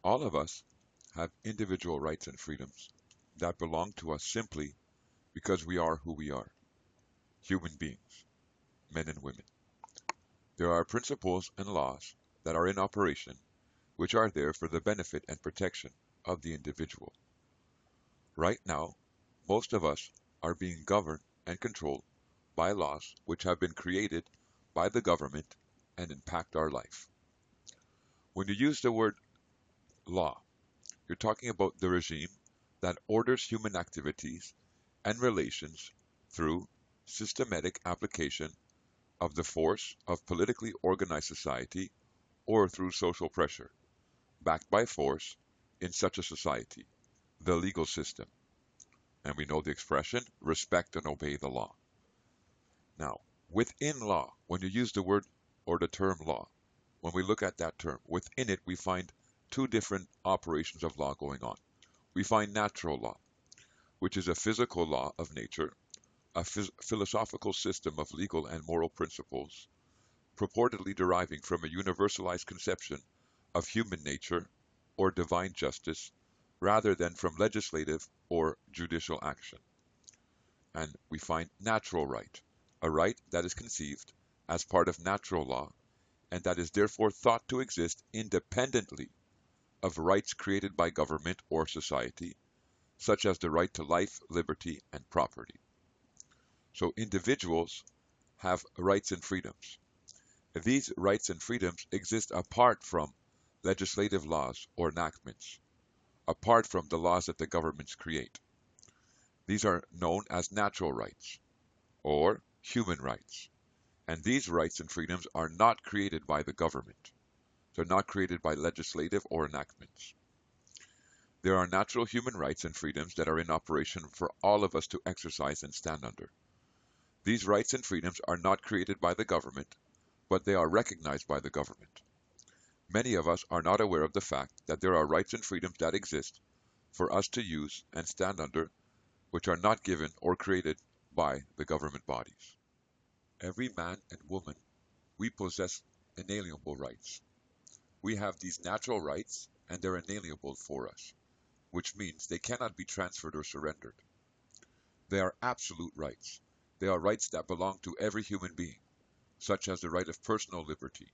All of us have individual rights and freedoms that belong to us simply because we are who we are, human beings, men and women. There are principles and laws that are in operation which are there for the benefit and protection of the individual. Right now, most of us are being governed and controlled by laws which have been created by the government and impact our life. When you use the word law, you're talking about the regime that orders human activities and relations through systematic application of the force of politically organized society or through social pressure, backed by force in such a society, the legal system. And we know the expression, respect and obey the law. Now, within law, when you use the word or the term law, when we look at that term, within it we find two different operations of law going on. We find natural law, which is a physical law of nature, a philosophical system of legal and moral principles, purportedly deriving from a universalized conception of human nature or divine justice, rather than from legislative or judicial action. And we find natural right, a right that is conceived as part of natural law and that is therefore thought to exist independently of rights created by government or society, such as the right to life, liberty, and property. So individuals have rights and freedoms. These rights and freedoms exist apart from legislative laws or enactments, apart from the laws that the governments create. These are known as natural rights or human rights. And these rights and freedoms are not created by the government. They're not created by legislative or enactments. There are natural human rights and freedoms that are in operation for all of us to exercise and stand under. These rights and freedoms are not created by the government, but they are recognized by the government. Many of us are not aware of the fact that there are rights and freedoms that exist for us to use and stand under, which are not given or created by the government bodies. Every man and woman, we possess inalienable rights. We have these natural rights and they're inalienable for us, which means they cannot be transferred or surrendered. They are absolute rights. They are rights that belong to every human being, such as the right of personal liberty.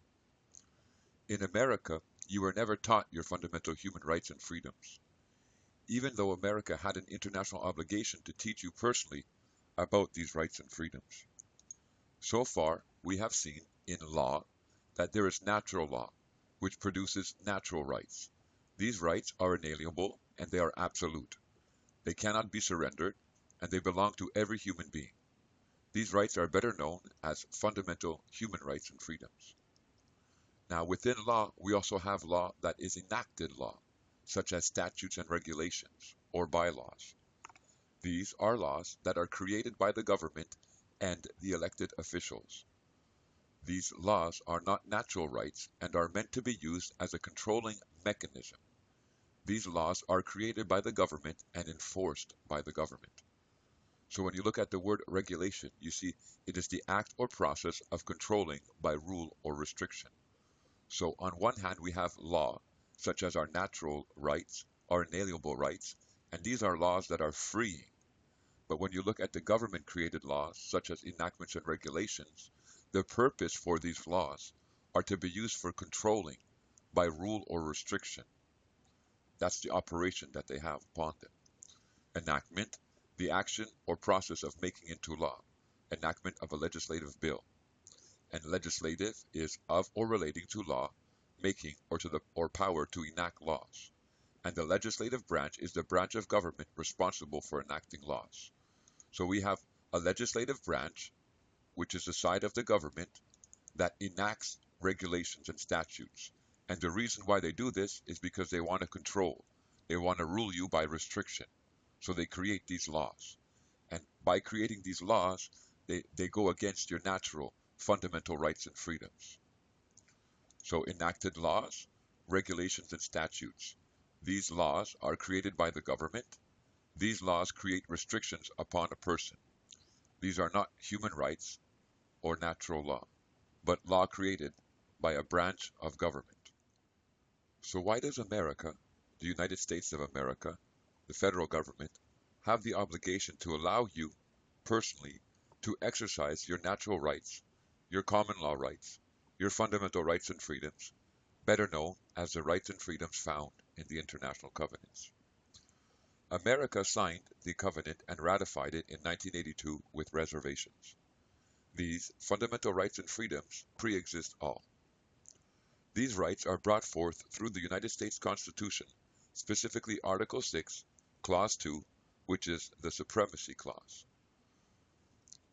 In America, you were never taught your fundamental human rights and freedoms, even though America had an international obligation to teach you personally about these rights and freedoms. So far, we have seen in law that there is natural law, which produces natural rights. These rights are inalienable and they are absolute. They cannot be surrendered and they belong to every human being. These rights are better known as fundamental human rights and freedoms. Now, within law, we also have law that is enacted law, such as statutes and regulations or bylaws. These are laws that are created by the government and the elected officials. These laws are not natural rights and are meant to be used as a controlling mechanism. These laws are created by the government and enforced by the government. So when you look at the word regulation, you see it is the act or process of controlling by rule or restriction. So on one hand, we have law, such as our natural rights, our inalienable rights, and these are laws that are freeing. But when you look at the government-created laws, such as enactments and regulations, the purpose for these laws are to be used for controlling by rule or restriction. That's the operation that they have upon them. Enactment, the action or process of making into law, enactment of a legislative bill. And legislative is of or relating to law, making or power to enact laws. And the legislative branch is the branch of government responsible for enacting laws. So we have a legislative branch, which is the side of the government that enacts regulations and statutes. And the reason why they do this is because they want to control. They want to rule you by restriction. So they create these laws. And by creating these laws, they go against your natural fundamental rights and freedoms. So enacted laws, regulations, and statutes. These laws are created by the government. These laws create restrictions upon a person. These are not human rights or natural law, but law created by a branch of government. So why does America, the United States of America, the federal government, have the obligation to allow you personally to exercise your natural rights, your common law rights, your fundamental rights and freedoms, better known as the rights and freedoms found in the international covenants? America signed the covenant and ratified it in 1982 with reservations. These fundamental rights and freedoms pre-exist all. These rights are brought forth through the United States Constitution, specifically Article 6, Clause 2, which is the Supremacy Clause.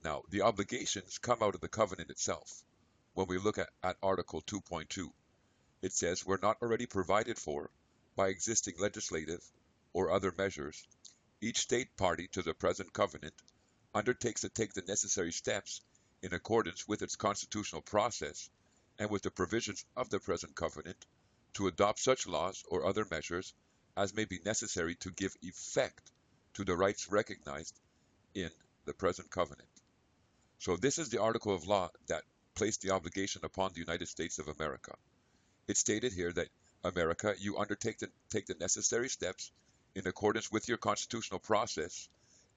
Now, the obligations come out of the covenant itself. When we look at Article 2.2, it says we're not already provided for by existing legislative or other measures. Each state party to the present covenant undertakes to take the necessary steps in accordance with its constitutional process and with the provisions of the present covenant to adopt such laws or other measures as may be necessary to give effect to the rights recognized in the present covenant. So this is the article of law that placed the obligation upon the United States of America. It stated here that America, you undertake to take the necessary steps in accordance with your constitutional process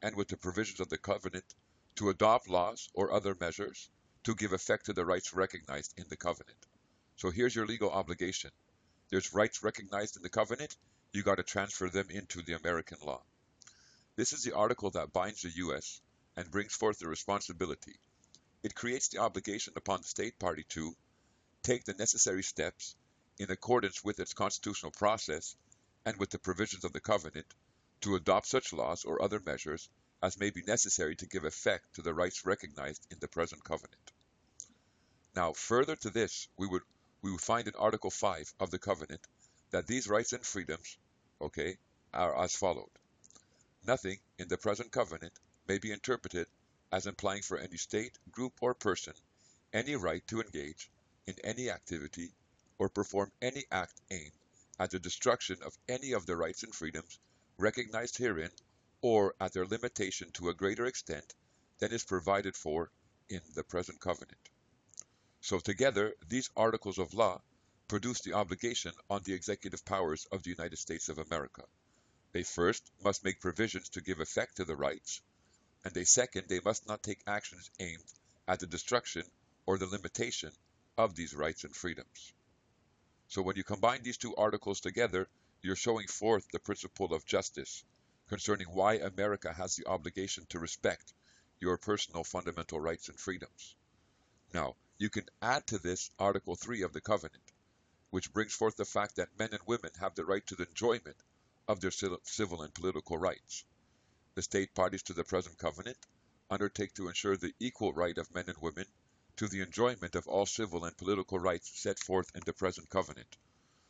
and with the provisions of the covenant to adopt laws or other measures to give effect to the rights recognized in the covenant. So here's your legal obligation. There's rights recognized in the covenant, you got to transfer them into the American law. This is the article that binds the U.S. and brings forth the responsibility. It creates the obligation upon the state party to take the necessary steps in accordance with its constitutional process and with the provisions of the covenant to adopt such laws or other measures as may be necessary to give effect to the rights recognized in the present covenant. Now, further to this, we would find in Article 5 of the covenant that these rights and freedoms, okay, are as followed. Nothing in the present covenant may be interpreted as implying for any state, group, or person any right to engage in any activity or perform any act aimed at the destruction of any of the rights and freedoms recognized herein or at their limitation to a greater extent than is provided for in the present covenant. So together, these articles of law produce the obligation on the executive powers of the United States of America. They first must make provisions to give effect to the rights, and they must not take actions aimed at the destruction or the limitation of these rights and freedoms. So when you combine these two articles together, you're showing forth the principle of justice concerning why America has the obligation to respect your personal fundamental rights and freedoms. Now, you can add to this Article 3 of the Covenant, which brings forth the fact that men and women have the right to the enjoyment of their civil and political rights. The state parties to the present covenant undertake to ensure the equal right of men and women to the enjoyment of all civil and political rights set forth in the present covenant.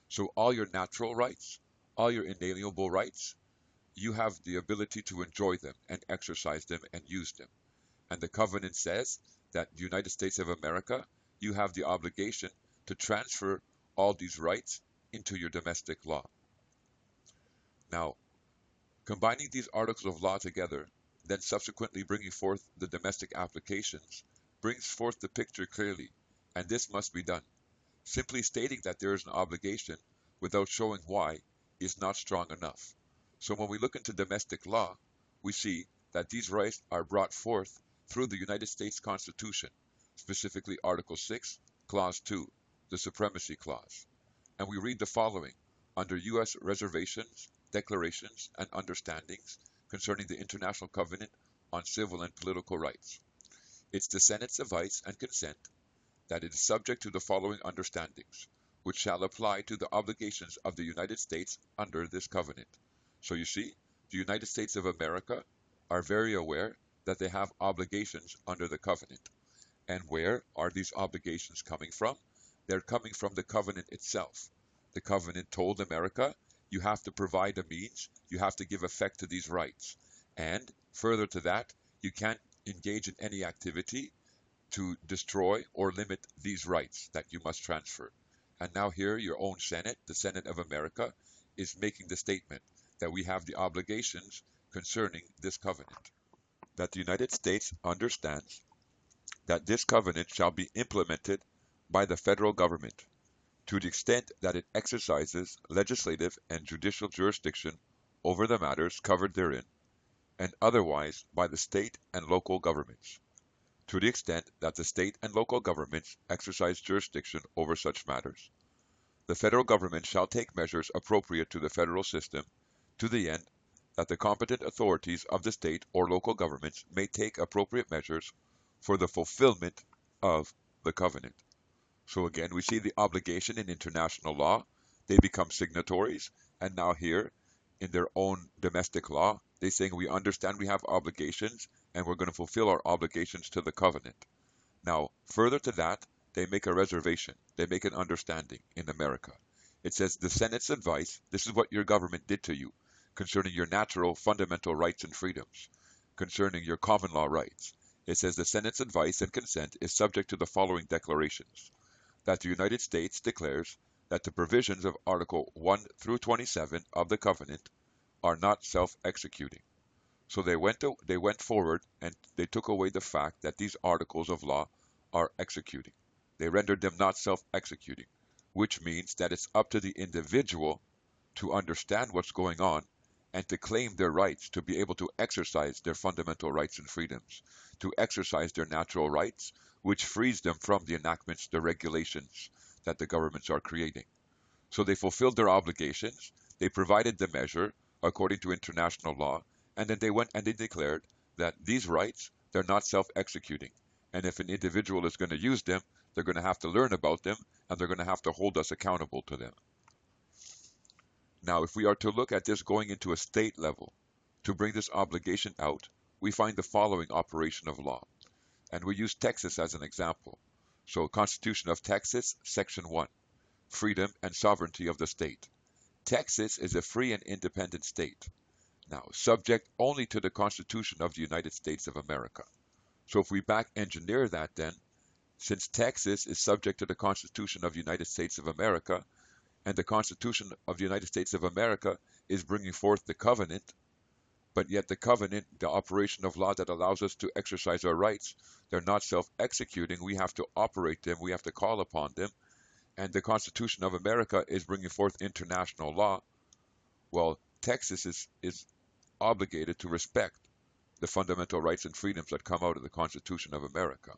So all your natural rights, all your inalienable rights, you have the ability to enjoy them and exercise them and use them. And the covenant says that the United States of America, you have the obligation to transfer all these rights into your domestic law. Now, combining these articles of law together, then subsequently bringing forth the domestic applications, brings forth the picture clearly, and this must be done. Simply stating that there is an obligation without showing why is not strong enough. So when we look into domestic law, we see that these rights are brought forth through the United States Constitution, specifically Article 6, Clause 2, the Supremacy Clause. And we read the following under U.S. reservations, declarations, and understandings concerning the International Covenant on Civil and Political Rights. It's the Senate's advice and consent that it is subject to the following understandings, which shall apply to the obligations of the United States under this covenant. So you see, the United States of America are very aware that they have obligations under the covenant. And where are these obligations coming from? They're coming from the covenant itself. The covenant told America, you have to provide a means, you have to give effect to these rights. And further to that, you can't engage in any activity to destroy or limit these rights that you must transfer. And now here, your own Senate, the Senate of America, is making the statement that we have the obligations concerning this covenant. That the United States understands that this covenant shall be implemented by the federal government, to the extent that it exercises legislative and judicial jurisdiction over the matters covered therein, and otherwise by the state and local governments, to the extent that the state and local governments exercise jurisdiction over such matters. The federal government shall take measures appropriate to the federal system, to the end that the competent authorities of the state or local governments may take appropriate measures for the fulfillment of the covenant. So again, we see the obligation in international law. They become signatories, and now here, in their own domestic law, they're saying we understand we have obligations, and we're going to fulfill our obligations to the covenant. Now, further to that, they make a reservation. They make an understanding in America. It says the Senate's advice, this is what your government did to you concerning your natural fundamental rights and freedoms, concerning your common law rights. It says the Senate's advice and consent is subject to the following declarations: that the United States declares that the provisions of Article 1 through 27 of the covenant are not self-executing. So they went forward and they took away the fact that these articles of law are executing. They rendered them not self-executing, which means that it's up to the individual to understand what's going on and to claim their rights, to be able to exercise their fundamental rights and freedoms, to exercise their natural rights, which frees them from the enactments, the regulations that the governments are creating. So they fulfilled their obligations, they provided the measure according to international law, and then they went and they declared that these rights, they're not self-executing. And if an individual is going to use them, they're going to have to learn about them, and they're going to have to hold us accountable to them. Now, if we are to look at this going into a state level, to bring this obligation out, we find the following operation of law. And we use Texas as an example. So, Constitution of Texas, Section 1, Freedom and Sovereignty of the State. Texas is a free and independent state. Now, subject only to the Constitution of the United States of America. So if we back engineer that then, since Texas is subject to the Constitution of the United States of America, and the Constitution of the United States of America is bringing forth the covenant, but yet the covenant, the operation of law that allows us to exercise our rights, they're not self-executing. We have to operate them. We have to call upon them. And the Constitution of America is bringing forth international law. Well, Texas is obligated to respect the fundamental rights and freedoms that come out of the Constitution of America.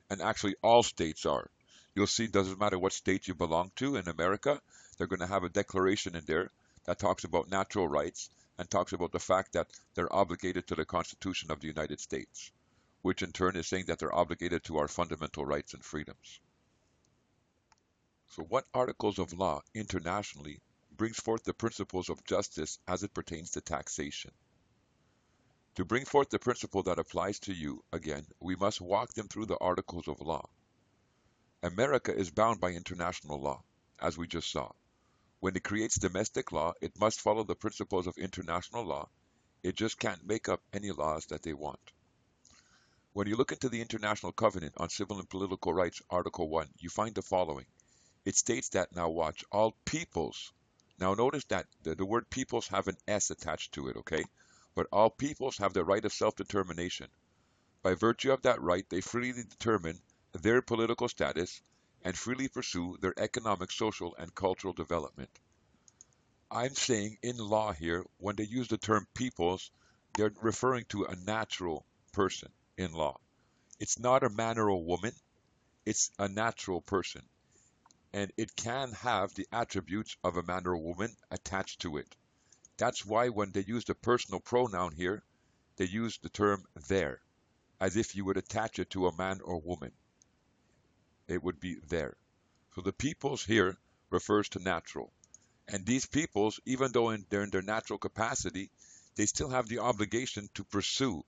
And actually all states are. You'll see it doesn't matter what state you belong to in America, they're going to have a declaration in there that talks about natural rights and talks about the fact that they're obligated to the Constitution of the United States, which in turn is saying that they're obligated to our fundamental rights and freedoms. So what articles of law internationally brings forth the principles of justice as it pertains to taxation? To bring forth the principle that applies to you, again, we must walk them through the articles of law. America is bound by international law, as we just saw. When it creates domestic law, it must follow the principles of international law. It just can't make up any laws that they want. When you look into the International Covenant on Civil and Political Rights, Article 1, you find the following. It states that, now watch, all peoples. Now notice that the word peoples have an S attached to it, okay? But all peoples have the right of self-determination. By virtue of that right, they freely determine their political status and freely pursue their economic, social, and cultural development. I'm saying in law here, when they use the term peoples, they're referring to a natural person in law. It's not a man or a woman, it's a natural person. And it can have the attributes of a man or a woman attached to it. That's why when they use the personal pronoun here, they use the term there, as if you would attach it to a man or woman. It would be there. So the peoples here refers to natural. And these peoples, even though they're in their natural capacity, they still have the obligation to pursue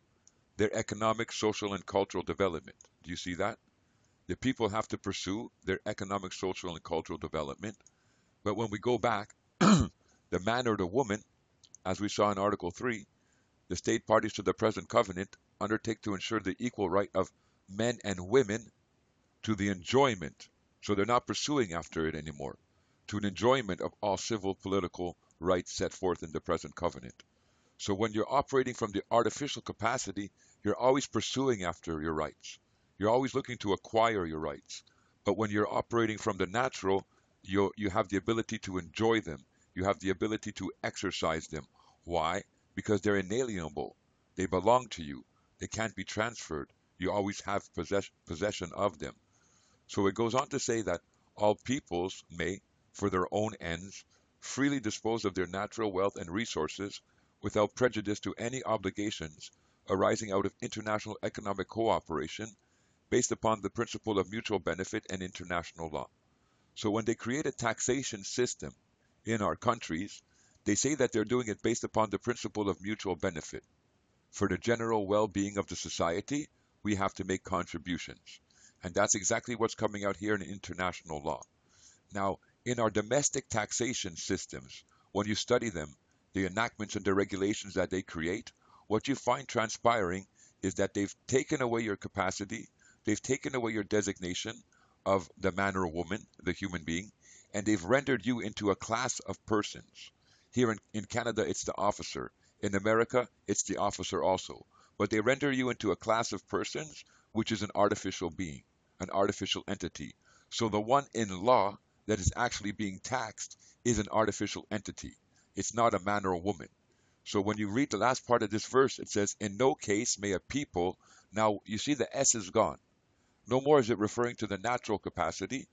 their economic, social, and cultural development. Do you see that? The people have to pursue their economic, social, and cultural development. But when we go back, the man or the woman, as we saw in Article 3, the state parties to the present covenant undertake to ensure the equal right of men and women to the enjoyment. So they're not pursuing after it anymore. To an enjoyment of all civil political rights set forth in the present covenant. So when you're operating from the artificial capacity, you're always pursuing after your rights. You're always looking to acquire your rights. But when you're operating from the natural, You have the ability to enjoy them. You have the ability to exercise them. Why? Because they're inalienable. They belong to you. They can't be transferred. You always have possession of them. So it goes on to say that all peoples may, for their own ends, freely dispose of their natural wealth and resources without prejudice to any obligations arising out of international economic cooperation based upon the principle of mutual benefit and international law. So when they create a taxation system in our countries, they say that they're doing it based upon the principle of mutual benefit. For the general well-being of the society, we have to make contributions. And that's exactly what's coming out here in international law. Now, in our domestic taxation systems, when you study them, the enactments and the regulations that they create, what you find transpiring is that they've taken away your capacity, they've taken away your designation of the man or woman, the human being, and they've rendered you into a class of persons. Here in Canada, it's the officer. In America, it's the officer also. But they render you into a class of persons, which is an artificial being, an artificial entity. So the one in law that is actually being taxed is an artificial entity. It's not a man or a woman. So when you read the last part of this verse, it says, in no case may a people, now you see the S is gone. No more is it referring to the natural capacity.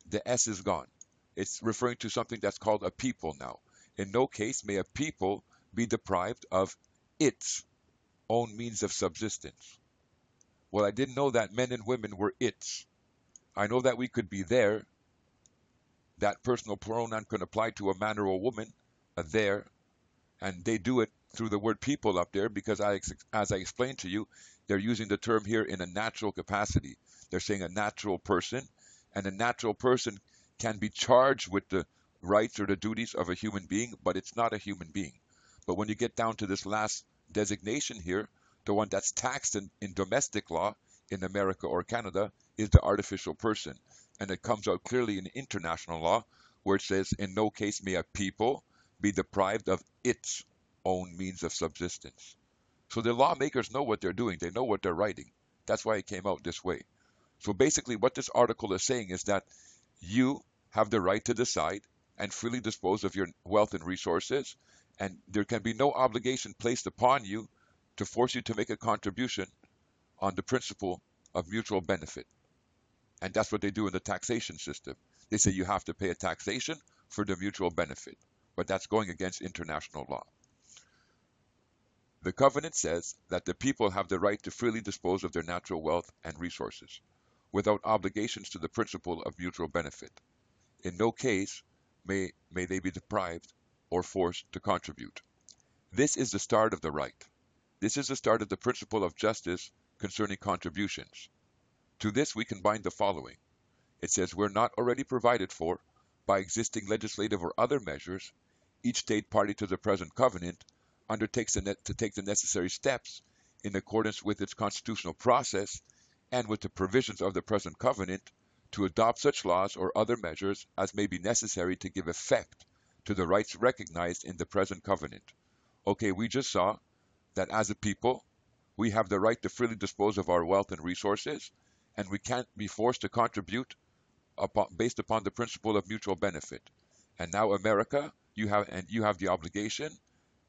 The S is gone. It's referring to something that's called a people now. In no case may a people be deprived of its own means of subsistence. Well, I didn't know that men and women were its. I know that we could be there. That personal pronoun can apply to a man or a woman, a there, and they do it through the word people up there because as I explained to you, they're using the term here in a natural capacity. They're saying a natural person, and a natural person can be charged with the rights or the duties of a human being, but it's not a human being. But when you get down to this last designation here, the one that's taxed in domestic law in America or Canada is the artificial person. And it comes out clearly in international law where it says, in no case may a people be deprived of its own means of subsistence. So the lawmakers know what they're doing. They know what they're writing. That's why it came out this way. So basically what this article is saying is that you have the right to decide and freely dispose of your wealth and resources, and there can be no obligation placed upon you to force you to make a contribution on the principle of mutual benefit. And that's what they do in the taxation system. They say you have to pay a taxation for the mutual benefit, but that's going against international law. The covenant says that the people have the right to freely dispose of their natural wealth and resources, without obligations to the principle of mutual benefit. In no case may they be deprived or forced to contribute. This is the start of the right. This is the start of the principle of justice concerning contributions. To this we combine the following. It says we're not already provided for by existing legislative or other measures. Each state party to the present covenant undertakes to take the necessary steps in accordance with its constitutional process and with the provisions of the present covenant to adopt such laws or other measures as may be necessary to give effect to the rights recognized in the present covenant. Okay, we just saw that as a people, we have the right to freely dispose of our wealth and resources, and we can't be forced to contribute based upon the principle of mutual benefit. And now America, you have the obligation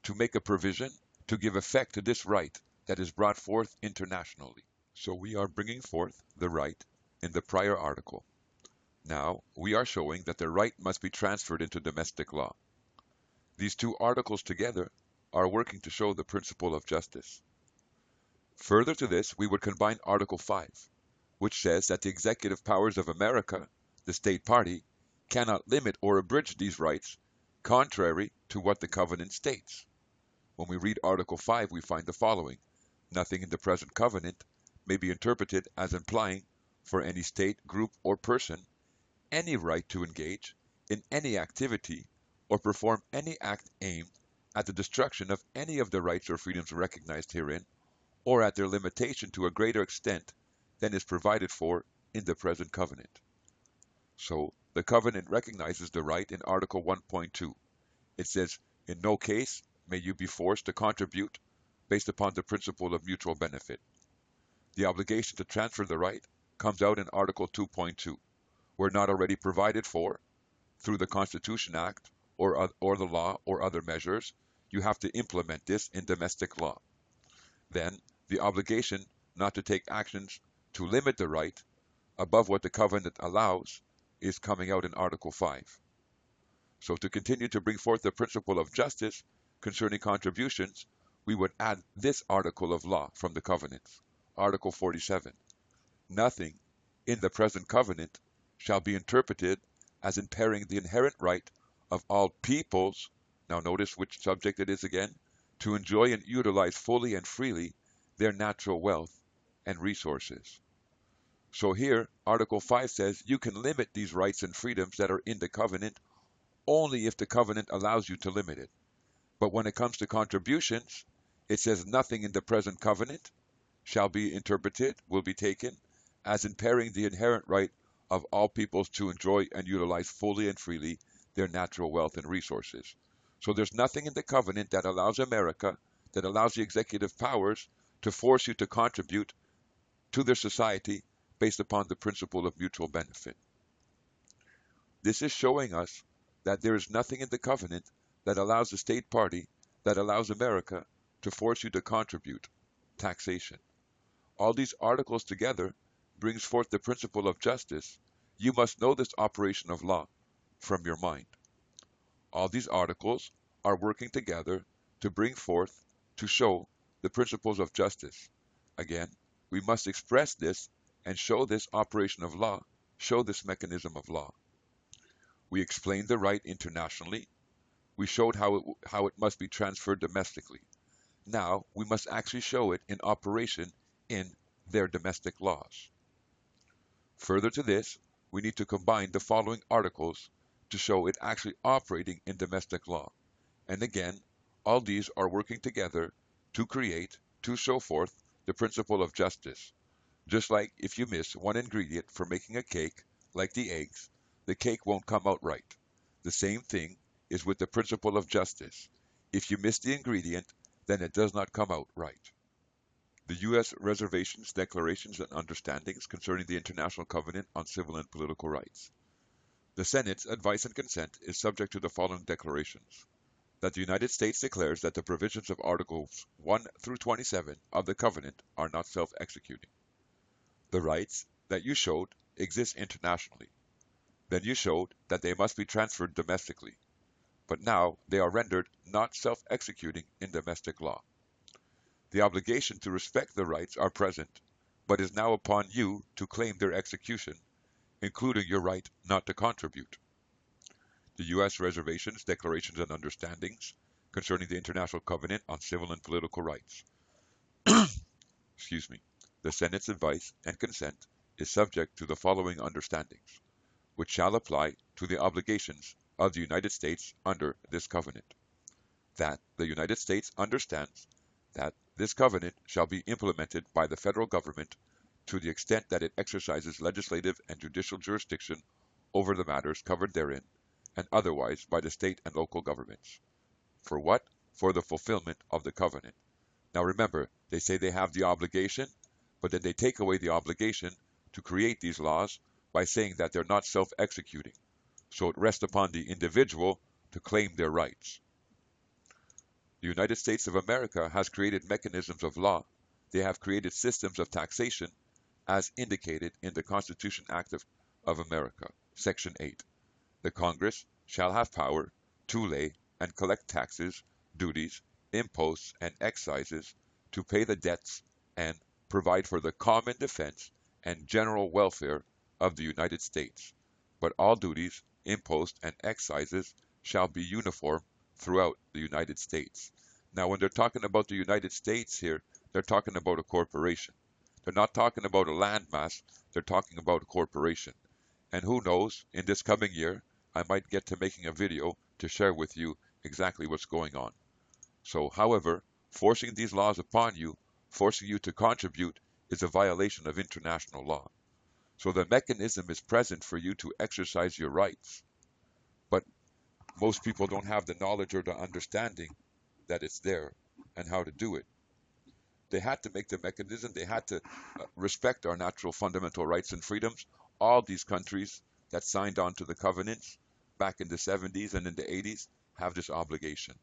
to make a provision to give effect to this right that is brought forth internationally. So we are bringing forth the right in the prior article. Now we are showing that the right must be transferred into domestic law. These two articles together are working to show the principle of justice. Further to this, we would combine Article 5, which says that the executive powers of America, the state party, cannot limit or abridge these rights, contrary to what the covenant states. When we read Article 5, we find the following. Nothing in the present covenant may be interpreted as implying for any state, group, or person any right to engage in any activity or perform any act aimed at the destruction of any of the rights or freedoms recognized herein, or at their limitation to a greater extent than is provided for in the present covenant. So, the covenant recognizes the right in Article 1.2. It says, in no case may you be forced to contribute based upon the principle of mutual benefit. The obligation to transfer the right comes out in Article 2.2. We're not already provided for through the Constitution Act or the law or other measures, you have to implement this in domestic law. Then, the obligation not to take actions to limit the right above what the covenant allows is coming out in Article 5. So to continue to bring forth the principle of justice concerning contributions, we would add this article of law from the covenants. Article 47. Nothing in the present covenant shall be interpreted as impairing the inherent right of all peoples, now notice which subject it is again, to enjoy and utilize fully and freely their natural wealth and resources. So here, Article 5 says you can limit these rights and freedoms that are in the covenant only if the covenant allows you to limit it. But when it comes to contributions, it says nothing in the present covenant shall be interpreted, will be taken, as impairing the inherent right of all peoples to enjoy and utilize fully and freely their natural wealth and resources. So there's nothing in the covenant that allows America, that allows the executive powers to force you to contribute to their society based upon the principle of mutual benefit. This is showing us that there is nothing in the covenant that allows the state party, that allows America to force you to contribute taxation. All these articles together brings forth the principle of justice. You must know this operation of law from your mind. All these articles are working together to bring forth, to show the principles of justice. Again, we must express this and show this operation of law, show this mechanism of law. We explained the right internationally. We showed how it must be transferred domestically. Now, we must actually show it in operation in their domestic laws. Further to this, we need to combine the following articles to show it actually operating in domestic law. And again, all these are working together to create, to show forth the principle of justice. Just like if you miss one ingredient for making a cake, like the eggs, the cake won't come out right. The same thing is with the principle of justice. If you miss the ingredient, then it does not come out right. The U.S. Reservations, Declarations, and Understandings concerning the International Covenant on Civil and Political Rights. The Senate's advice and consent is subject to the following declarations. That the United States declares that the provisions of Articles 1 through 27 of the Covenant are not self-executing. The rights that you showed exist internationally. Then you showed that they must be transferred domestically. But now they are rendered not self-executing in domestic law. The obligation to respect the rights are present, but is now upon you to claim their execution, including your right not to contribute. The U.S. Reservations, Declarations, and Understandings concerning the International Covenant on Civil and Political Rights. Excuse me. The Senate's advice and consent is subject to the following understandings, which shall apply to the obligations of the United States under this covenant. That the United States understands that this covenant shall be implemented by the federal government to the extent that it exercises legislative and judicial jurisdiction over the matters covered therein, and otherwise by the state and local governments. For what? For the fulfillment of the covenant. Now remember, they say they have the obligation, but then they take away the obligation to create these laws by saying that they're not self-executing. So it rests upon the individual to claim their rights. The United States of America has created mechanisms of law. They have created systems of taxation as indicated in the Constitution Act of America, Section 8. The Congress shall have power to lay and collect taxes, duties, imposts, and excises, to pay the debts and provide for the common defense and general welfare of the United States. But all duties, imposts, and excises shall be uniform throughout the United States. Now, when they're talking about the United States here, they're talking about a corporation. They're not talking about a landmass, they're talking about a corporation. And who knows, in this coming year, I might get to making a video to share with you exactly what's going on. So, however, forcing these laws upon you, forcing you to contribute, is a violation of international law. So the mechanism is present for you to exercise your rights. But most people don't have the knowledge or the understanding that it's there and how to do it. They had to make the mechanism, they had to respect our natural fundamental rights and freedoms. All these countries that signed on to the covenants, back in the 70s and in the 80s have this obligation.